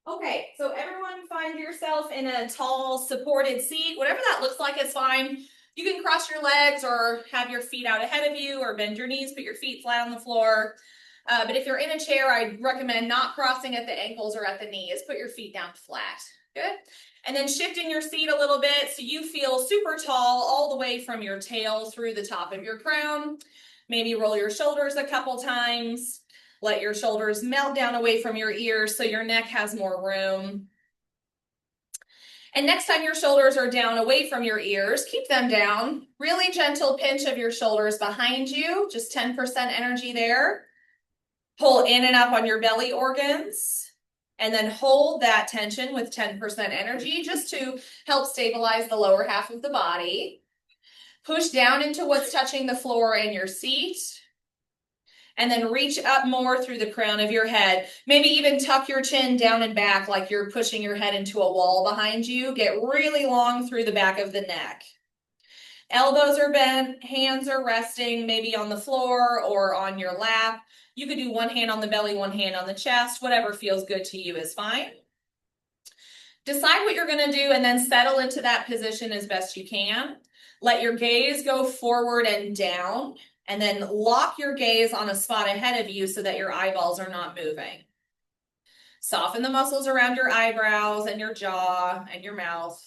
Okay, so everyone find yourself in a tall supported seat. Whatever that looks like is fine. You can cross your legs or have your feet out ahead of you or bend your knees, put your feet flat on the floor. But if you're in a chair, I recommend not crossing at the ankles or at the knees. Put your feet down flat. Good. And then shifting your seat a little bit so you feel super tall all the way from your tail through the top of your crown. Maybe roll your shoulders a couple times. Let your shoulders melt down away from your ears so your neck has more room. And next time your shoulders are down away from your ears, keep them down. Really gentle pinch of your shoulders behind you, just 10% energy there. Pull in and up on your belly organs. And then hold that tension with 10% energy just to help stabilize the lower half of the body. Push down into what's touching the floor in your seat. And then reach up more through the crown of your head. Maybe even tuck your chin down and back like you're pushing your head into a wall behind you. Get really long through the back of the neck. Elbows are bent, hands are resting, maybe on the floor or on your lap. You could do one hand on the belly, one hand on the chest. Whatever feels good to you is fine. Decide what you're going to do and then settle into that position as best you can. Let your gaze go forward and down. And then lock your gaze on a spot ahead of you so that your eyeballs are not moving. Soften the muscles around your eyebrows and your jaw and your mouth.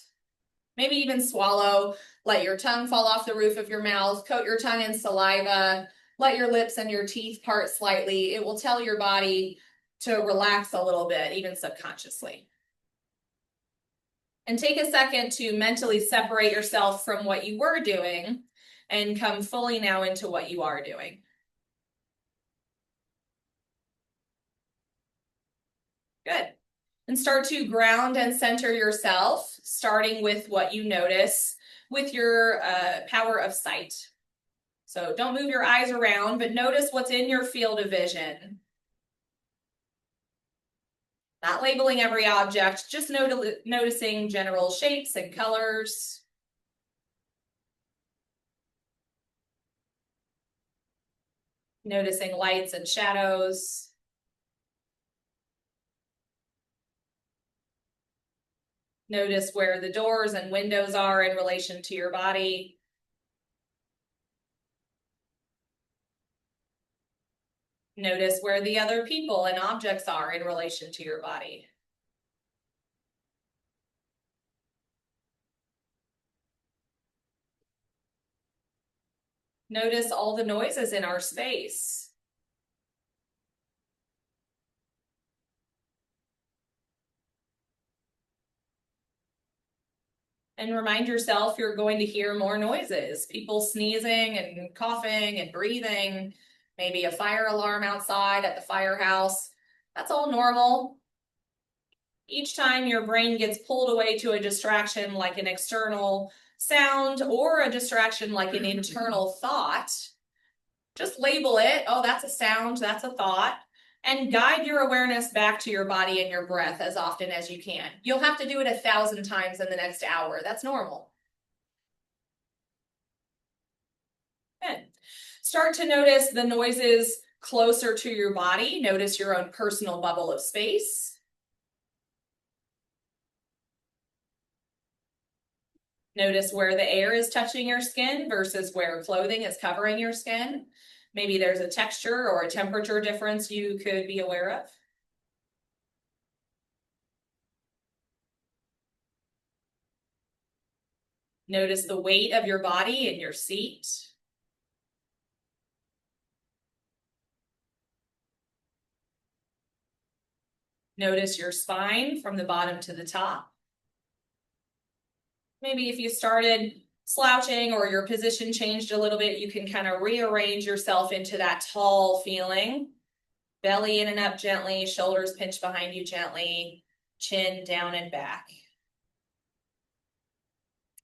Maybe even swallow. Let your tongue fall off the roof of your mouth. Coat your tongue in saliva. Let your lips and your teeth part slightly. It will tell your body to relax a little bit, even subconsciously. And take a second to mentally separate yourself from what you were doing and come fully now into what you are doing. Good. And start to ground and center yourself, starting with what you notice with your power of sight. So don't move your eyes around, but notice what's in your field of vision. Not labeling every object, just noticing general shapes and colors. Noticing lights and shadows. Notice where the doors and windows are in relation to your body. Notice where the other people and objects are in relation to your body. Notice all the noises in our space. And remind yourself you're going to hear more noises. People sneezing and coughing and breathing, maybe a fire alarm outside at the firehouse. That's all normal. Each time your brain gets pulled away to a distraction like an external sound or a distraction like an internal thought, just label it. Oh, that's a sound, that's a thought. And guide your awareness back to your body and your breath as often as you can. You'll have to do it 1,000 times in the next hour. That's normal. Good. Start to notice the noises closer to your body. Notice your own personal bubble of space. Notice where the air is touching your skin versus where clothing is covering your skin. Maybe there's a texture or a temperature difference you could be aware of. Notice the weight of your body in your seat. Notice your spine from the bottom to the top. Maybe if you started slouching or your position changed a little bit, you can kind of rearrange yourself into that tall feeling. Belly in and up gently, shoulders pinch behind you gently, chin down and back.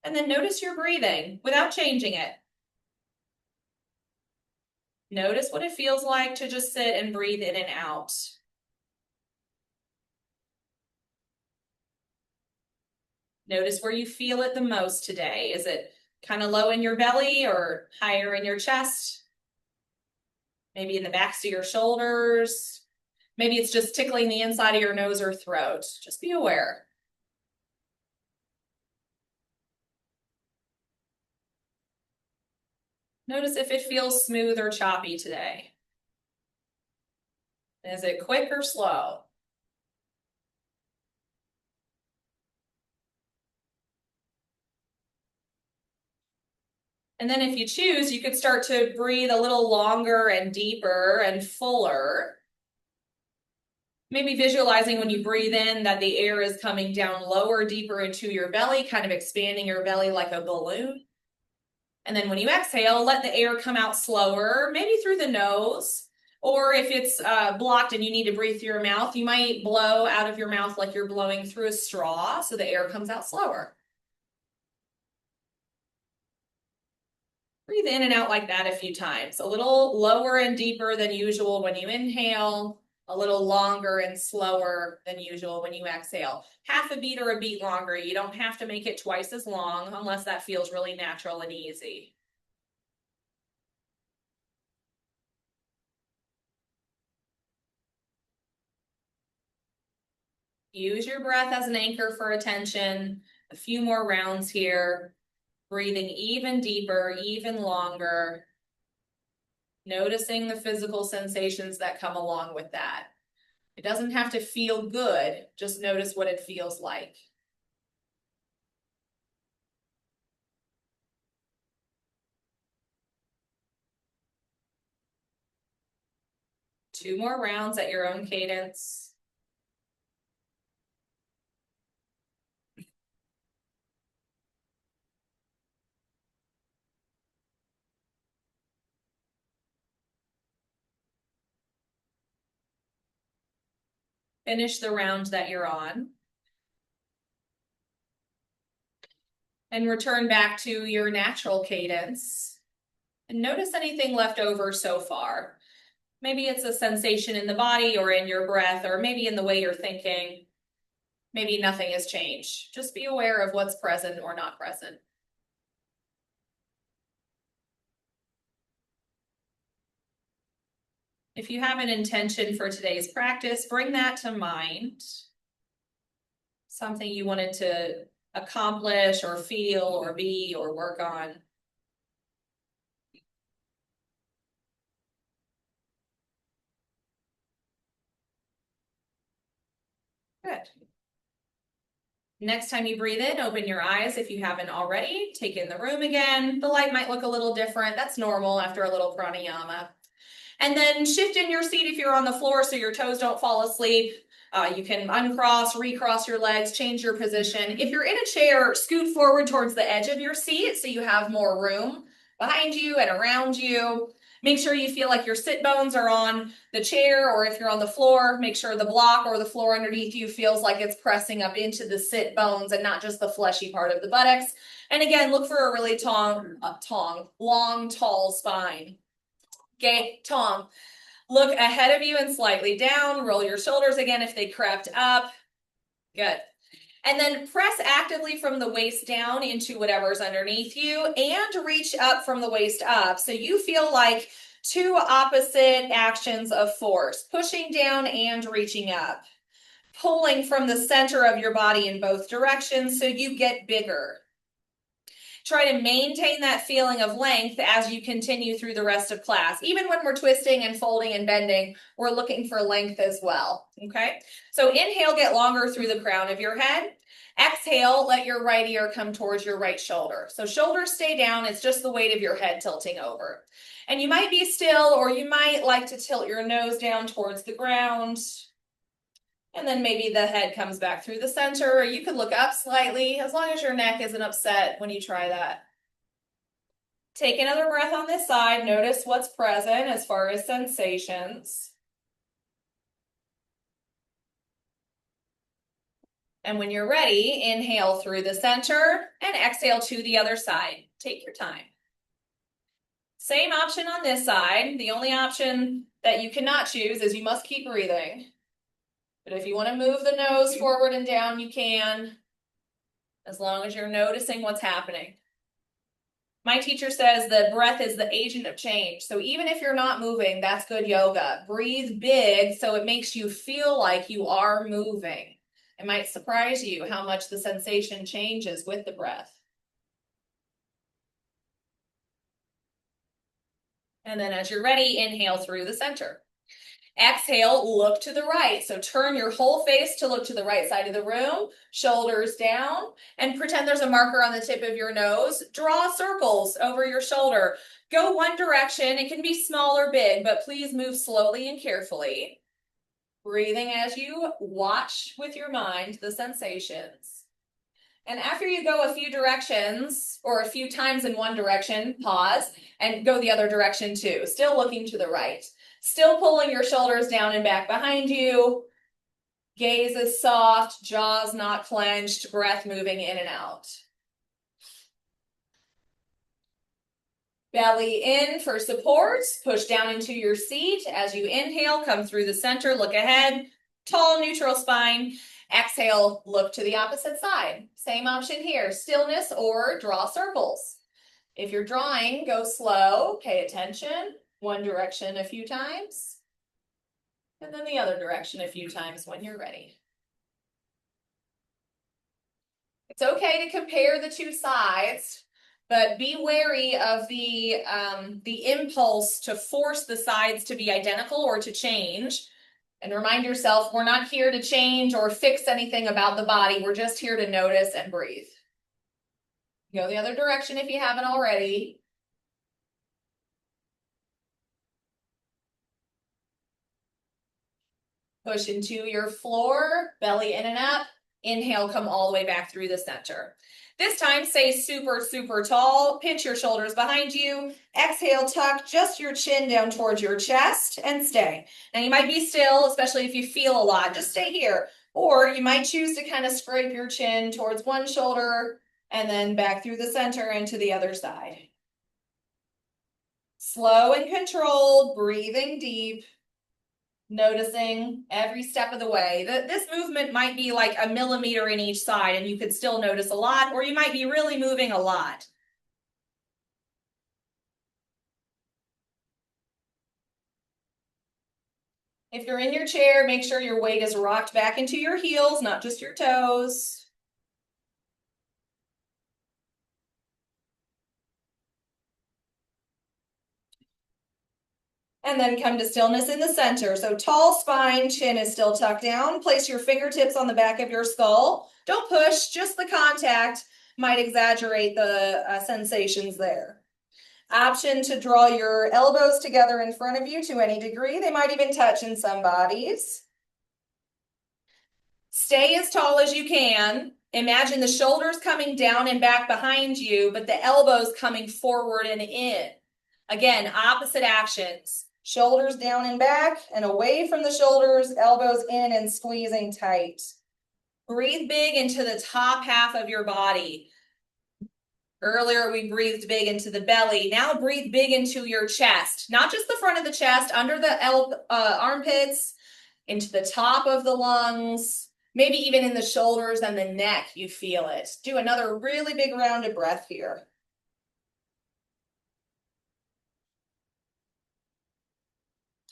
And then notice your breathing without changing it. Notice what it feels like to just sit and breathe in and out. Notice where you feel it the most today. Is it kind of low in your belly or higher in your chest? Maybe in the backs of your shoulders, Maybe it's just tickling the inside of your nose or throat. Just be aware. Notice if it feels smooth or choppy today. Is it quick or slow? And then if you choose, you could start to breathe a little longer and deeper and fuller. Maybe visualizing when you breathe in that the air is coming down lower, deeper into your belly, kind of expanding your belly like a balloon. And then when you exhale, let the air come out slower, maybe through the nose. Or if it's blocked and you need to breathe through your mouth, you might blow out of your mouth like you're blowing through a straw, so the air comes out slower. Breathe in and out like that a few times. A little lower and deeper than usual when you inhale, a little longer and slower than usual when you exhale. Half a beat or a beat longer. You don't have to make it twice as long unless that feels really natural and easy. Use your breath as an anchor for attention. A few more rounds here. Breathing even deeper, even longer. Noticing the physical sensations that come along with that. It doesn't have to feel good, just notice what it feels like. Two more rounds at your own cadence. Finish the round that you're on. And return back to your natural cadence. And notice anything left over so far. Maybe it's a sensation in the body or in your breath, or maybe in the way you're thinking. Maybe nothing has changed. Just be aware of what's present or not present. If you have an intention for today's practice, bring that to mind. Something you wanted to accomplish or feel or be or work on. Good. Next time you breathe in, open your eyes if you haven't already. Take in the room again. The light might look a little different. That's normal after a little pranayama. And then shift in your seat if you're on the floor so your toes don't fall asleep. You can uncross, recross your legs, change your position. If you're in a chair, scoot forward towards the edge of your seat so you have more room behind you and around you. Make sure you feel like your sit bones are on the chair, or if you're on the floor, make sure the block or the floor underneath you feels like it's pressing up into the sit bones and not just the fleshy part of the buttocks. And again, look for a really long, tall spine. Okay, Tom, look ahead of you and slightly down. Roll your shoulders again if they crept up. Good. And then press actively from the waist down into whatever's underneath you and reach up from the waist up. So you feel like two opposite actions of force, pushing down and reaching up. Pulling from the center of your body in both directions so you get bigger. Try to maintain that feeling of length as you continue through the rest of class. Even when we're twisting and folding and bending, we're looking for length as well, okay? So inhale, get longer through the crown of your head. Exhale, let your right ear come towards your right shoulder. So shoulders stay down, it's just the weight of your head tilting over. And you might be still, or you might like to tilt your nose down towards the ground. And then maybe the head comes back through the center, or you could look up slightly, as long as your neck isn't upset when you try that. Take another breath on this side. Notice what's present as far as sensations. And when you're ready, inhale through the center and exhale to the other side. Take your time. Same option on this side. The only option that you cannot choose is you must keep breathing. But if you want to move the nose forward and down, you can, as long as you're noticing what's happening. My teacher says the breath is the agent of change. So even if you're not moving, that's good yoga. Breathe big so it makes you feel like you are moving. It might surprise you how much the sensation changes with the breath. And then as you're ready, inhale through the center. Exhale, look to the right. So turn your whole face to look to the right side of the room, shoulders down, and pretend there's a marker on the tip of your nose. Draw circles over your shoulder. Go one direction. It can be small or big, but please move slowly and carefully. Breathing as you watch with your mind the sensations. And after you go a few directions or a few times in one direction, pause and go the other direction too, still looking to the right. Still pulling your shoulders down and back behind you. Gaze is soft, jaws not clenched, breath moving in and out. Belly in for support. Push down into your seat. As you inhale, come through the center, look ahead. Tall, neutral spine. Exhale, look to the opposite side. Same option here, stillness or draw circles. If you're drawing, go slow, pay attention. One direction a few times. And then the other direction a few times when you're ready. It's okay to compare the two sides, but be wary of the impulse to force the sides to be identical or to change. And remind yourself, we're not here to change or fix anything about the body. We're just here to notice and breathe. Go the other direction if you haven't already. Push into your floor, belly in and up. Inhale, come all the way back through the center. This time, stay super, super tall. Pinch your shoulders behind you. Exhale, tuck just your chin down towards your chest and stay. Now you might be still, especially if you feel a lot. Just stay here. Or you might choose to kind of scrape your chin towards one shoulder and then back through the center and to the other side. Slow and controlled, breathing deep. Noticing every step of the way. This movement might be like a millimeter in each side and you could still notice a lot, or you might be really moving a lot. If you're in your chair, make sure your weight is rocked back into your heels, not just your toes. And then come to stillness in the center. So tall spine, chin is still tucked down. Place your fingertips on the back of your skull. Don't push, just the contact might exaggerate the sensations there. Option to draw your elbows together in front of you to any degree. They might even touch in some bodies. Stay as tall as you can. Imagine the shoulders coming down and back behind you, but the elbows coming forward and in. Again, opposite actions. Shoulders down and back and away from the shoulders, elbows in and squeezing tight. Breathe big into the top half of your body. Earlier, we breathed big into the belly. Now breathe big into your chest, not just the front of the chest, under the armpits, into the top of the lungs, maybe even in the shoulders and the neck, you feel it. Do another really big round of breath here.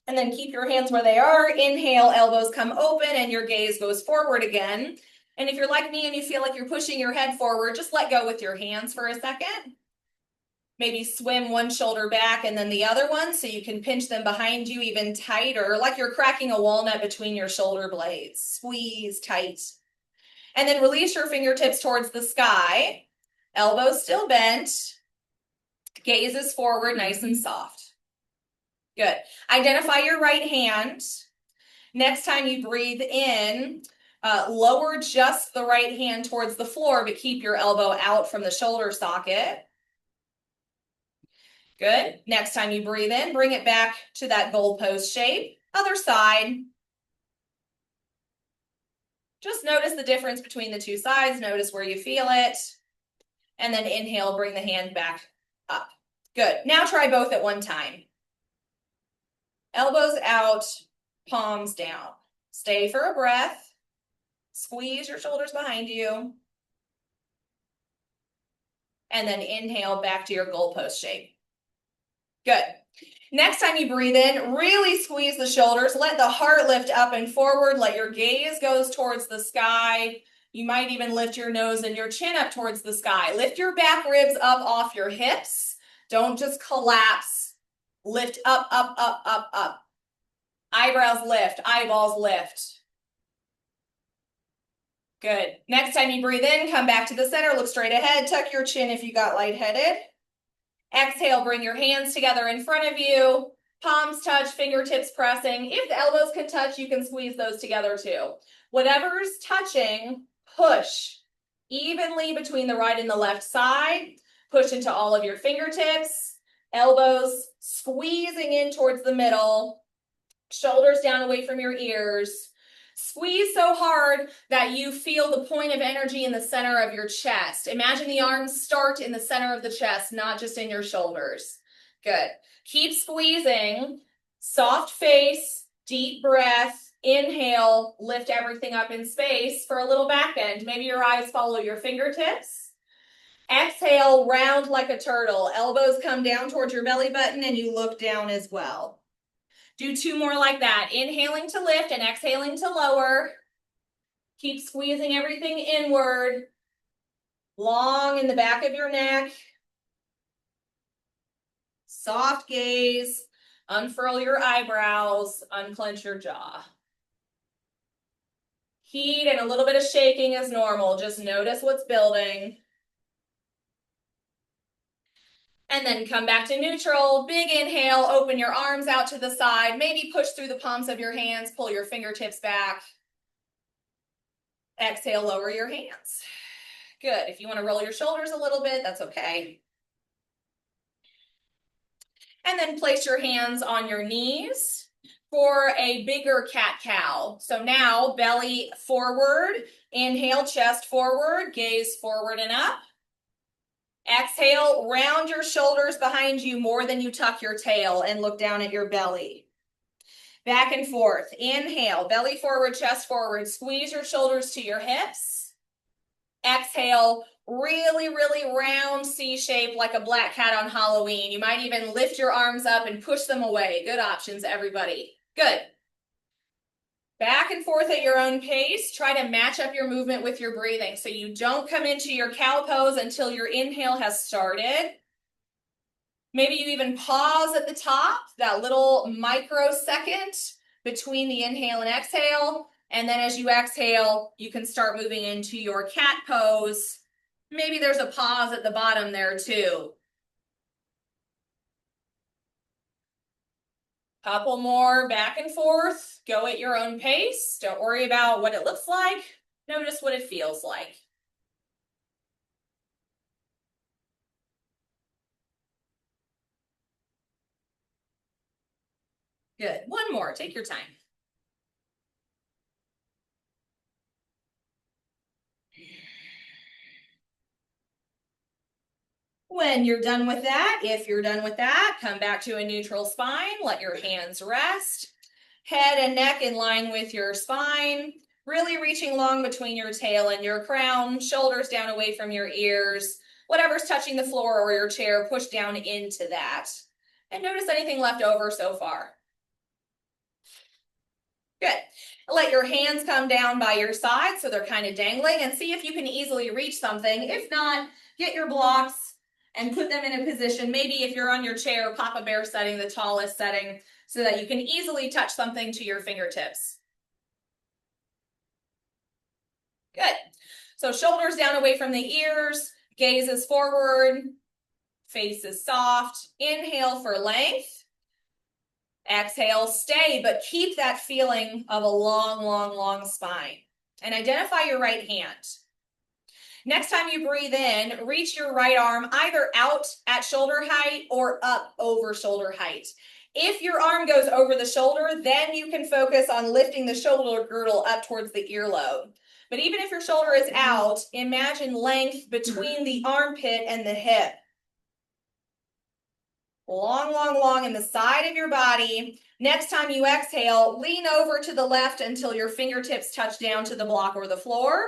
And then keep your hands where they are. Inhale, elbows come open and your gaze goes forward again. And if you're like me and you feel like you're pushing your head forward, just let go with your hands for a second. Maybe swim one shoulder back and then the other one so you can pinch them behind you even tighter, like you're cracking a walnut between your shoulder blades. Squeeze tight. And then release your fingertips towards the sky. Elbows still bent. Gaze is forward, nice and soft. Good. Identify your right hand. Next time you breathe in, lower just the right hand towards the floor, but keep your elbow out from the shoulder socket. Good. Next time you breathe in, bring it back to that goalpost shape. Other side. Just notice the difference between the two sides. Notice where you feel it. And then inhale, bring the hand back up. Good. Now try both at one time. Elbows out, palms down. Stay for a breath. Squeeze your shoulders behind you. and then inhale back to your goalpost shape. Good. Next time you breathe in, really squeeze the shoulders. Let the heart lift up and forward. Let your gaze goes towards the sky. You might even lift your nose and your chin up towards the sky. Lift your back ribs up off your hips. Don't just collapse. Lift up, up, up, up, up. Eyebrows lift, eyeballs lift. Good. Next time you breathe in, come back to the center, look straight ahead, tuck your chin if you got lightheaded. Exhale, bring your hands together in front of you. Palms touch, fingertips pressing. If the elbows can touch, you can squeeze those together too. Whatever's touching, push evenly between the right and the left side. Push into all of your fingertips, elbows squeezing in towards the middle, shoulders down away from your ears. Squeeze so hard that you feel the point of energy in the center of your chest. Imagine the arms start in the center of the chest, not just in your shoulders. Good. Keep squeezing. Soft face, deep breath. Inhale, lift everything up in space for a little back bend. Maybe your eyes follow your fingertips. Exhale, round like a turtle. Elbows come down towards your belly button and you look down as well. Do 2 more like that. Inhaling to lift and exhaling to lower. Keep squeezing everything inward. Long in the back of your neck. Soft gaze. Unfurl your eyebrows. Unclench your jaw. Heat and a little bit of shaking is normal. Just notice what's building. And then come back to neutral. Big inhale, open your arms out to the side. Maybe push through the palms of your hands, pull your fingertips back. Exhale, lower your hands. Good. If you want to roll your shoulders a little bit, that's okay. And then place your hands on your knees for a bigger cat-cow. So now belly forward, inhale, chest forward, gaze forward and up. Exhale, round your shoulders behind you more than you tuck your tail and look down at your belly. Back and forth. Inhale, belly forward, chest forward. Squeeze your shoulders to your hips. Exhale, really, really round C shape like a black cat on Halloween. You might even lift your arms up and push them away. Good options, everybody. Good. Back and forth at your own pace. Try to match up your movement with your breathing so you don't come into your cow pose until your inhale has started. Maybe you even pause at the top, that little microsecond between the inhale and exhale. And then as you exhale, you can start moving into your cat pose. Maybe there's a pause at the bottom there too. Couple more back and forth. Go at your own pace. Don't worry about what it looks like. Notice what it feels like. Good. One more. Take your time. When you're done with that, if you're done with that, come back to a neutral spine. Let your hands rest. Head and neck in line with your spine. Really reaching long between your tail and your crown. Shoulders down away from your ears. Whatever's touching the floor or your chair, push down into that. And notice anything left over so far. Good. Let your hands come down by your side so they're kind of dangling and see if you can easily reach something. If not, get your blocks and put them in a position. Maybe if you're on your chair, Papa Bear setting, the tallest setting, so that you can easily touch something to your fingertips. Good. So shoulders down away from the ears, gaze is forward, face is soft. Inhale for length. Exhale, stay, but keep that feeling of a long, long, long spine. And identify your right hand. Next time you breathe in, reach your right arm either out at shoulder height or up over shoulder height. If your arm goes over the shoulder, then you can focus on lifting the shoulder girdle up towards the earlobe. But even if your shoulder is out, imagine length between the armpit and the hip. Long, long, long in the side of your body. Next time you exhale, lean over to the left until your fingertips touch down to the block or the floor.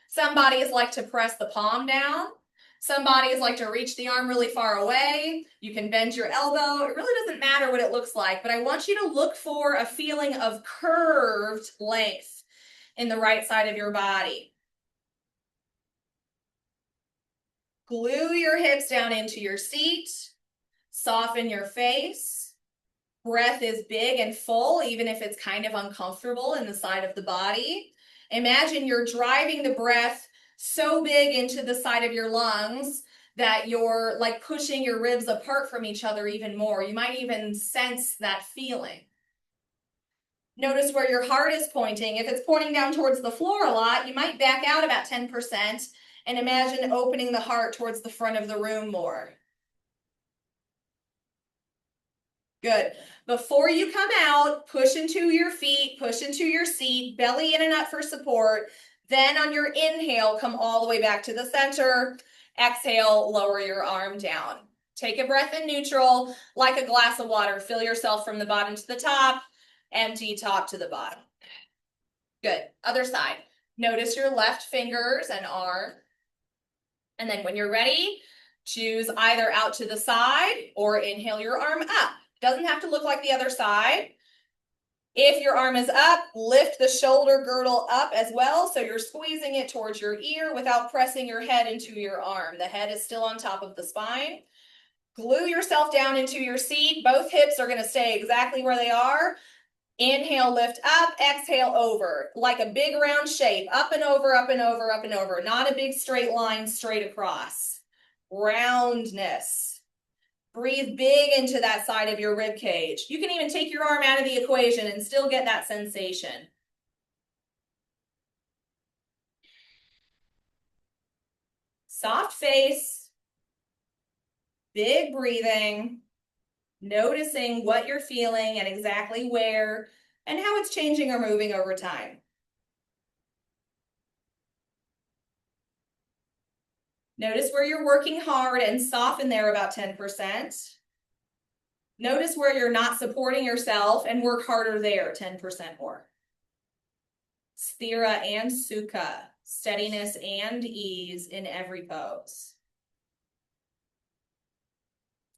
Some bodies like to press the palm down. Some bodies like to reach the arm really far away. You can bend your elbow. It really doesn't matter what it looks like, but I want you to look for a feeling of curved length in the right side of your body. Glue your hips down into your seat. Soften your face. Breath is big and full, even if it's kind of uncomfortable in the side of the body. Imagine you're driving the breath so big into the side of your lungs that you're like pushing your ribs apart from each other even more. You might even sense that feeling. Notice where your heart is pointing. If it's pointing down towards the floor a lot, you might back out about 10% and imagine opening the heart towards the front of the room more. Good. Before you come out, push into your feet, push into your seat, belly in and up for support. Then on your inhale, come all the way back to the center. Exhale, lower your arm down. Take a breath in neutral, like a glass of water. Fill yourself from the bottom to the top, empty top to the bottom. Good. Other side. Notice your left fingers and arm. And then when you're ready, choose either out to the side or inhale your arm up. Doesn't have to look like the other side. If your arm is up, lift the shoulder girdle up as well, so you're squeezing it towards your ear without pressing your head into your arm. The head is still on top of the spine. Glue yourself down into your seat. Both hips are going to stay exactly where they are. Inhale, lift up, exhale, over. Like a big round shape, up and over, up and over, up and over. Not a big straight line straight across. Roundness. Breathe big into that side of your rib cage. You can even take your arm out of the equation and still get that sensation. Soft face, big breathing, noticing what you're feeling and exactly where and how it's changing or moving over time. Notice where you're working hard and soften there about 10%. Notice where you're not supporting yourself and work harder there, 10% more. Sthira and sukha, steadiness and ease in every pose.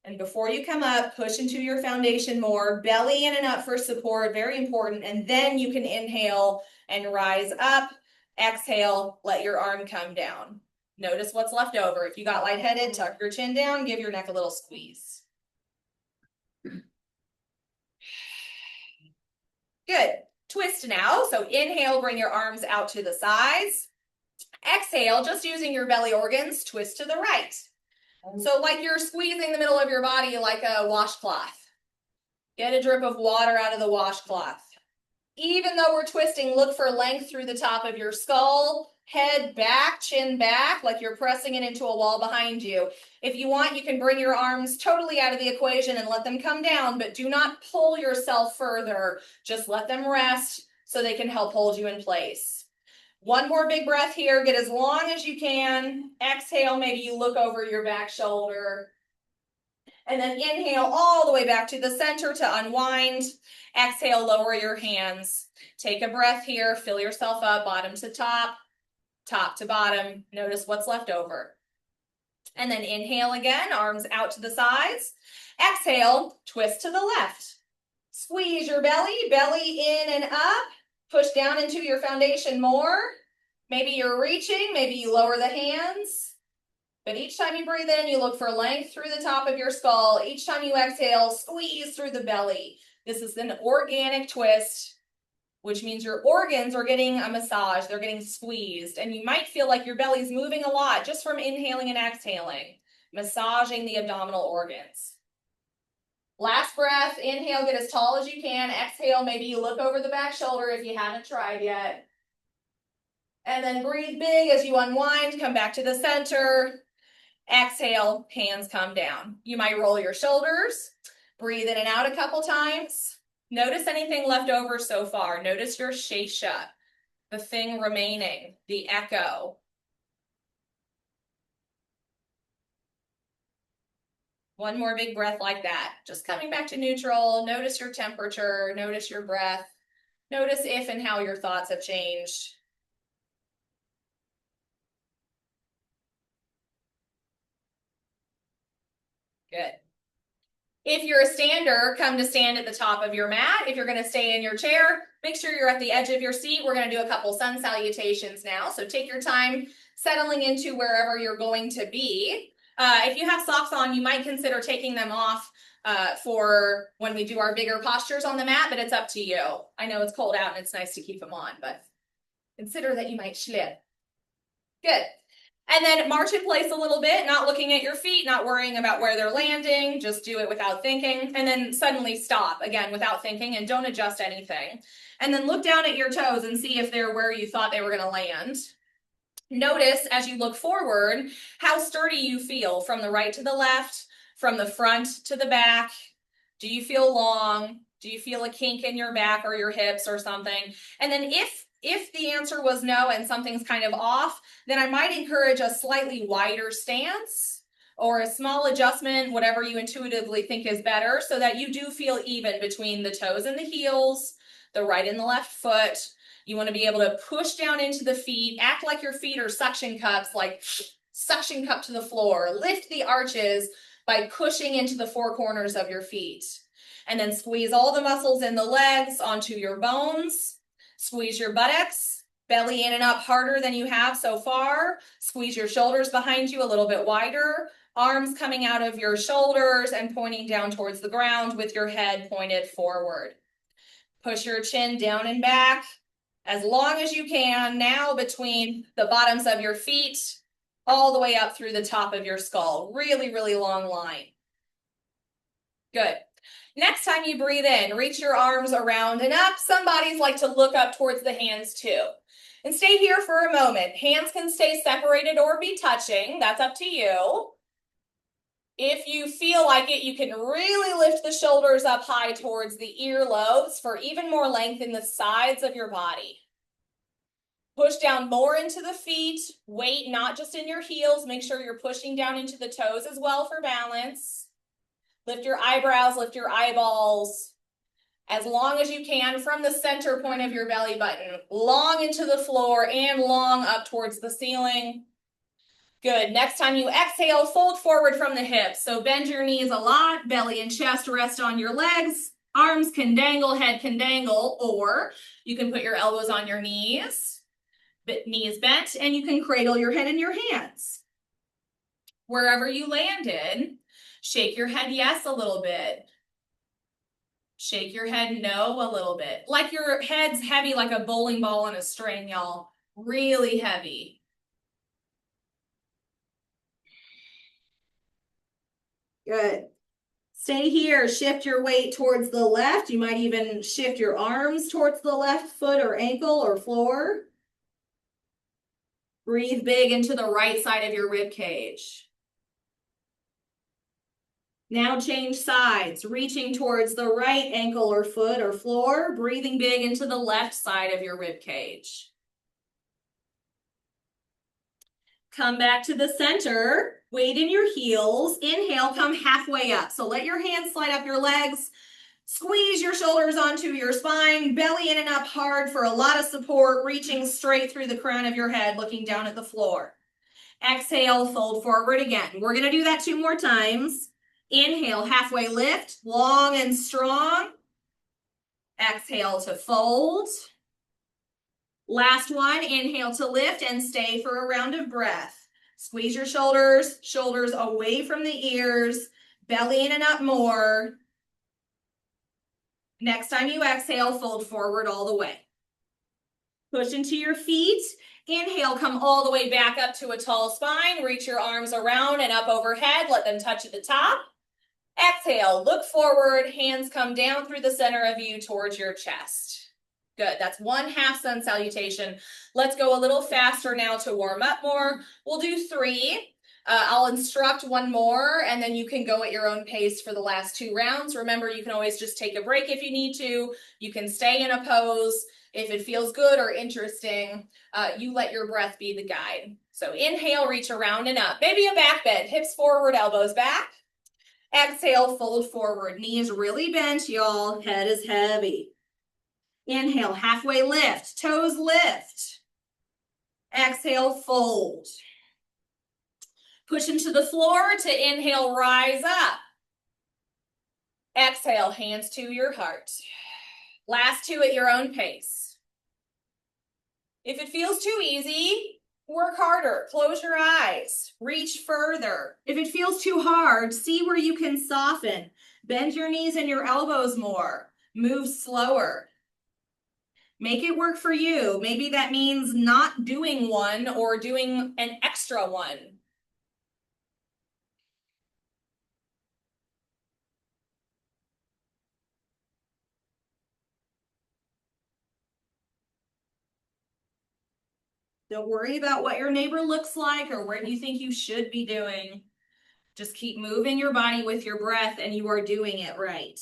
And before you come up, push into your foundation more, belly in and up for support, very important. And then you can inhale and rise up. Exhale, let your arm come down. Notice what's left over. If you got lightheaded, tuck your chin down, give your neck a little squeeze. Good. Twist now. So inhale, bring your arms out to the sides. Exhale, just using your belly organs, twist to the right. So like you're squeezing the middle of your body like a washcloth. Get a drip of water out of the washcloth. Even though we're twisting, look for length through the top of your skull. Head back, chin back, like you're pressing it into a wall behind you. If you want, you can bring your arms totally out of the equation and let them come down, but do not pull yourself further. Just let them rest so they can help hold you in place. One more big breath here. Get as long as you can. Exhale, maybe you look over your back shoulder. And then inhale all the way back to the center to unwind. Exhale, lower your hands. Take a breath here. Fill yourself up, bottom to top. Top to bottom, notice what's left over. And then inhale again, arms out to the sides. Exhale, twist to the left. Squeeze your belly, belly in and up. Push down into your foundation more. Maybe you're reaching, maybe you lower the hands. But each time you breathe in, you look for length through the top of your skull. Each time you exhale, squeeze through the belly. This is an organic twist, which means your organs are getting a massage, they're getting squeezed, and you might feel like your belly's moving a lot just from inhaling and exhaling, massaging the abdominal organs. Last breath, inhale, get as tall as you can. Exhale, maybe you look over the back shoulder if you haven't tried yet. And then breathe big as you unwind, come back to the center. Exhale, hands come down. You might roll your shoulders, breathe in and out a couple times. Notice anything left over so far. Notice your shesha, the thing remaining, the echo. One more big breath like that. Just coming back to neutral. Notice your temperature. Notice your breath. Notice if and how your thoughts have changed. Good. If you're a stander, come to stand at the top of your mat. If you're going to stay in your chair, make sure you're at the edge of your seat. We're going to do a couple sun salutations now. So take your time settling into wherever you're going to be. If you have socks on, you might consider taking them off for when we do our bigger postures on the mat, but it's up to you. I know it's cold out and it's nice to keep them on, but consider that you might slip. Good. And then march in place a little bit, not looking at your feet, not worrying about where they're landing. Just do it without thinking. And then suddenly stop, again, without thinking, and don't adjust anything. And then look down at your toes and see if they're where you thought they were going to land. Notice as you look forward how sturdy you feel from the right to the left, from the front to the back. Do you feel long? Do you feel a kink in your back or your hips or something? And then if the answer was no and something's kind of off, then I might encourage a slightly wider stance or a small adjustment, whatever you intuitively think is better, so that you do feel even between the toes and the heels, the right and the left foot. You want to be able to push down into the feet, act like your feet are suction cups, like suction cup to the floor. Lift the arches by pushing into the four corners of your feet. And then squeeze all the muscles in the legs onto your bones. Squeeze your buttocks, belly in and up harder than you have so far. Squeeze your shoulders behind you a little bit wider. Arms coming out of your shoulders and pointing down towards the ground with your head pointed forward. Push your chin down and back as long as you can now between the bottoms of your feet all the way up through the top of your skull. Really, really long line. Good. Next time you breathe in, reach your arms around and up. Some bodies like to look up towards the hands too. And stay here for a moment. Hands can stay separated or be touching. That's up to you. If you feel like it, you can really lift the shoulders up high towards the earlobes for even more length in the sides of your body. Push down more into the feet. Weight not just in your heels. Make sure you're pushing down into the toes as well for balance. Lift your eyebrows, lift your eyeballs as long as you can from the center point of your belly button, long into the floor and long up towards the ceiling. Good. Next time you exhale, fold forward from the hips. So bend your knees a lot, belly and chest rest on your legs. Arms can dangle, head can dangle, or you can put your elbows on your knees bent, and you can cradle your head in your hands. Wherever you landed, shake your head yes a little bit. Shake your head no a little bit. Like your head's heavy like a bowling ball on a string, y'all. Really heavy. Good. Stay here. Shift your weight towards the left. You might even shift your arms towards the left foot or ankle or floor. Breathe big into the right side of your rib cage. Now change sides, reaching towards the right ankle or foot or floor, breathing big into the left side of your rib cage. Come back to the center, weight in your heels. Inhale, come halfway up. So let your hands slide up your legs. Squeeze your shoulders onto your spine, belly in and up hard for a lot of support, reaching straight through the crown of your head, looking down at the floor. Exhale, fold forward again. We're going to do that 2 more times. Inhale, halfway lift, long and strong. Exhale to fold. Last one, inhale to lift and stay for a round of breath. Squeeze your shoulders, shoulders away from the ears, belly in and up more. Next time you exhale, fold forward all the way. Push into your feet. Inhale, come all the way back up to a tall spine. Reach your arms around and up overhead. Let them touch at the top. Exhale, look forward. Hands come down through the center of you towards your chest. Good. That's 1/2 sun salutation. Let's go a little faster now to warm up more. We'll do 3. I'll instruct 1 more, and then you can go at your own pace for the last 2 rounds. Remember, you can always just take a break if you need to. You can stay in a pose. If it feels good or interesting, you let your breath be the guide. So inhale, reach around and up. Maybe a back bend, hips forward, elbows back. Exhale, fold forward. Knees really bent, y'all. Head is heavy. Inhale, halfway lift, toes lift. Exhale, fold. Push into the floor to inhale, rise up. Exhale, hands to your heart. Last two at your own pace. If it feels too easy, work harder. Close your eyes. Reach further. If it feels too hard, see where you can soften. Bend your knees and your elbows more. Move slower. Make it work for you. Maybe that means not doing one or doing an extra one. Don't worry about what your neighbor looks like or what you think you should be doing. Just keep moving your body with your breath and you are doing it right.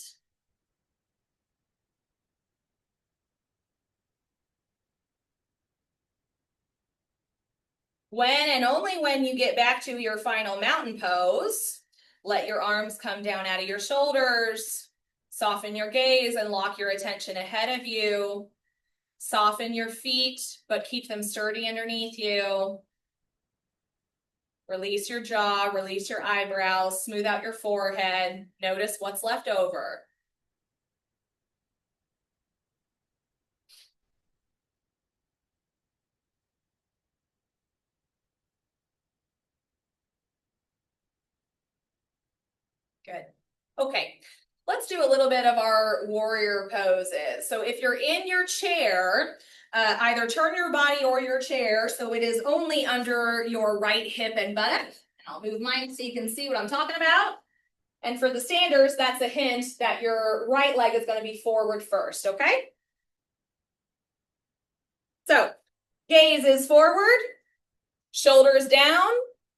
When and only when you get back to your final mountain pose, let your arms come down out of your shoulders, soften your gaze and lock your attention ahead of you. Soften your feet, but keep them sturdy underneath you. Release your jaw, release your eyebrows, smooth out your forehead. Notice what's left over. Good. Okay, let's do a little bit of our warrior poses. So if you're in your chair, either turn your body or your chair so it is only under your right hip and buttock. And I'll move mine so you can see what I'm talking about. And for the standers, that's a hint that your right leg is going to be forward first, okay? So, gaze is forward, shoulders down,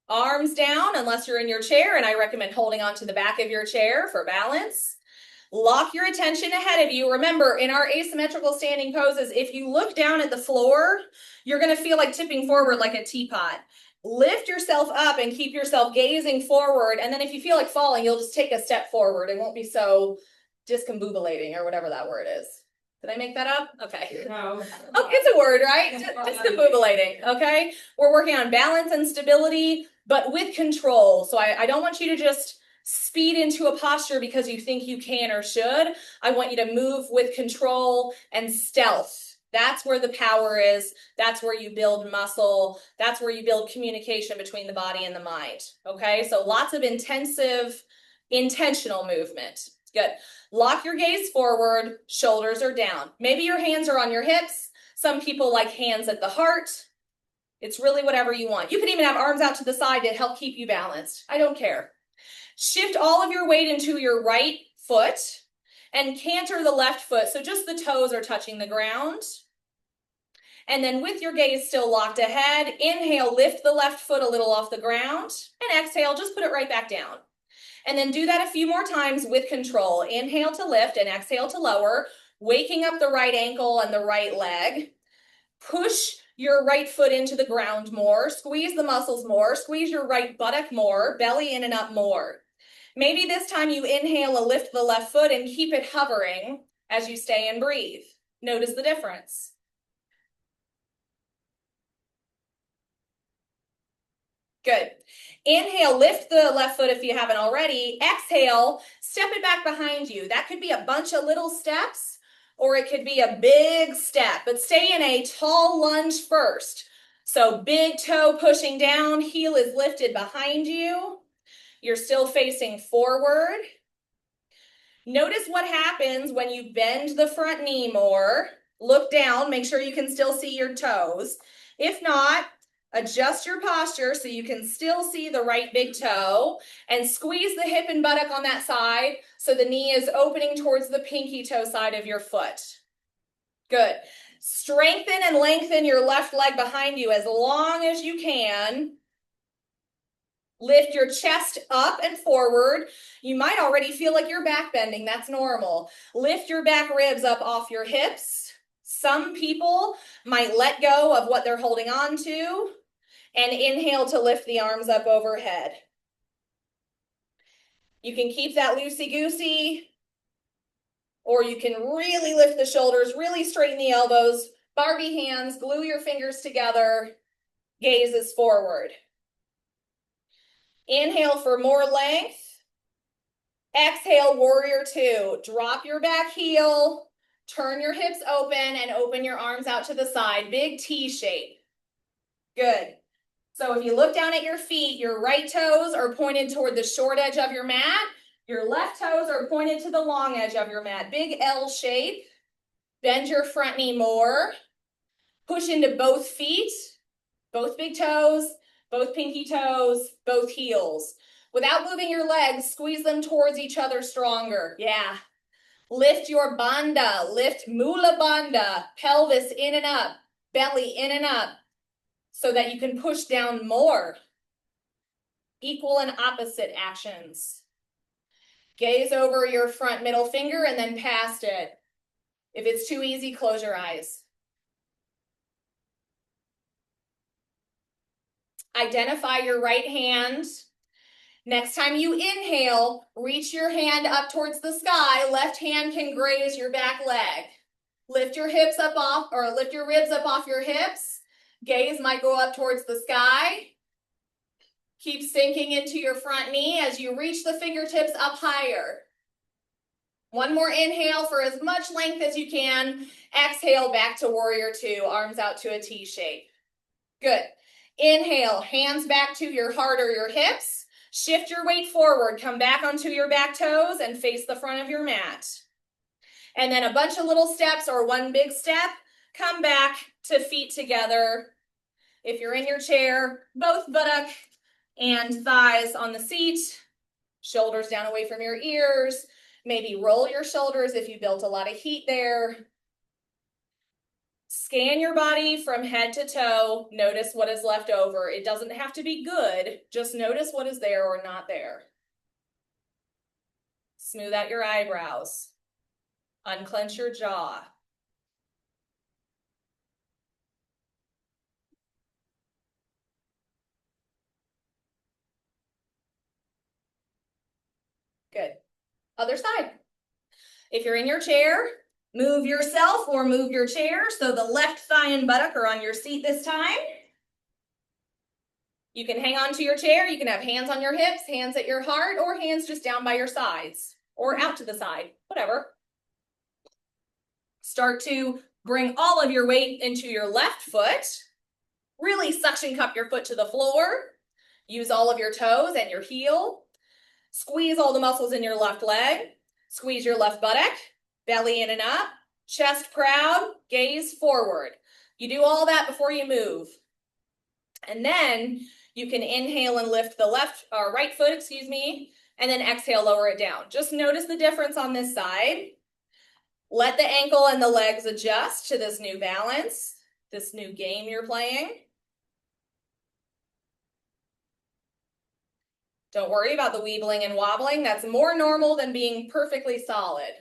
arms down, unless you're in your chair, and I recommend holding on to the back of your chair for balance. Lock your attention ahead of you. Remember, in our asymmetrical standing poses, if you look down at the floor, you're going to feel like tipping forward like a teapot. Lift yourself up and keep yourself gazing forward, and then if you feel like falling, you'll just take a step forward. It won't be so discombobulating or whatever that word is. Did I make that up? Okay. No. Oh, it's a word, right? Discombobulating, okay? We're working on balance and stability, but with control. So I don't want you to just speed into a posture because you think you can or should. I want you to move with control and stealth. That's where the power is. That's where you build muscle. That's where you build communication between the body and the mind, okay? So lots of intensive, intentional movement. Good. Lock your gaze forward, shoulders are down. Maybe your hands are on your hips. Some people like hands at the heart. It's really whatever you want. You can even have arms out to the side to help keep you balanced. I don't care. Shift all of your weight into your right foot and canter the left foot so just the toes are touching the ground. And then with your gaze still locked ahead, inhale, lift the left foot a little off the ground, and exhale, just put it right back down. And then do that a few more times with control. Inhale to lift and exhale to lower, waking up the right ankle and the right leg. Push your right foot into the ground more, squeeze the muscles more, squeeze your right buttock more, belly in and up more. Maybe this time you inhale and lift the left foot and keep it hovering as you stay and breathe. Notice the difference. Good. Inhale, lift the left foot if you haven't already. Exhale, step it back behind you. That could be a bunch of little steps, or it could be a big step, but stay in a tall lunge first. So big toe pushing down, heel is lifted behind you. You're still facing forward. Notice what happens when you bend the front knee more. Look down, make sure you can still see your toes. If not, adjust your posture so you can still see the right big toe and squeeze the hip and buttock on that side so the knee is opening towards the pinky toe side of your foot. Good. Strengthen and lengthen your left leg behind you as long as you can. Lift your chest up and forward. You might already feel like you're back bending. That's normal. Lift your back ribs up off your hips. Some people might let go of what they're holding on to and inhale to lift the arms up overhead. You can keep that loosey-goosey, or you can really lift the shoulders, really straighten the elbows, Barbie hands, glue your fingers together, gaze is forward. Inhale for more length. Exhale, warrior two. Drop your back heel, turn your hips open, and open your arms out to the side. Big T shape. Good. So if you look down at your feet, your right toes are pointed toward the short edge of your mat. Your left toes are pointed to the long edge of your mat. Big L shape. Bend your front knee more. Push into both feet, both big toes, both pinky toes, both heels. Without moving your legs, squeeze them towards each other stronger. Yeah. Lift your bandha, lift mula bandha, pelvis in and up, belly in and up, so that you can push down more. Equal and opposite actions. Gaze over your front middle finger and then past it. If it's too easy, close your eyes. Identify your right hand. Next time you inhale, reach your hand up towards the sky. Left hand can graze your back leg. Lift your hips up off, or lift your ribs up off your hips. Gaze might go up towards the sky. Keep sinking into your front knee as you reach the fingertips up higher. One more inhale for as much length as you can. Exhale back to warrior two, arms out to a T shape. Good. Inhale, hands back to your heart or your hips. Shift your weight forward, come back onto your back toes and face the front of your mat. And then a bunch of little steps or one big step, come back to feet together. If you're in your chair, both buttock and thighs on the seat, shoulders down away from your ears. Maybe roll your shoulders if you built a lot of heat there. Scan your body from head to toe. Notice what is left over. It doesn't have to be good. Just notice what is there or not there. Smooth out your eyebrows. Unclench your jaw. Good. Other side. If you're in your chair, move yourself or move your chair so the left thigh and buttock are on your seat this time. You can hang on to your chair. You can have hands on your hips, hands at your heart, or hands just down by your sides or out to the side, whatever. Start to bring all of your weight into your left foot. Really suction cup your foot to the floor. Use all of your toes and your heel. Squeeze all the muscles in your left leg. Squeeze your left buttock. Belly in and up. Chest proud. Gaze forward. You do all that before you move. And then you can inhale and lift the right foot, and then exhale, lower it down. Just notice the difference on this side. Let the ankle and the legs adjust to this new balance, this new game you're playing. Don't worry about the weebling and wobbling. That's more normal than being perfectly solid.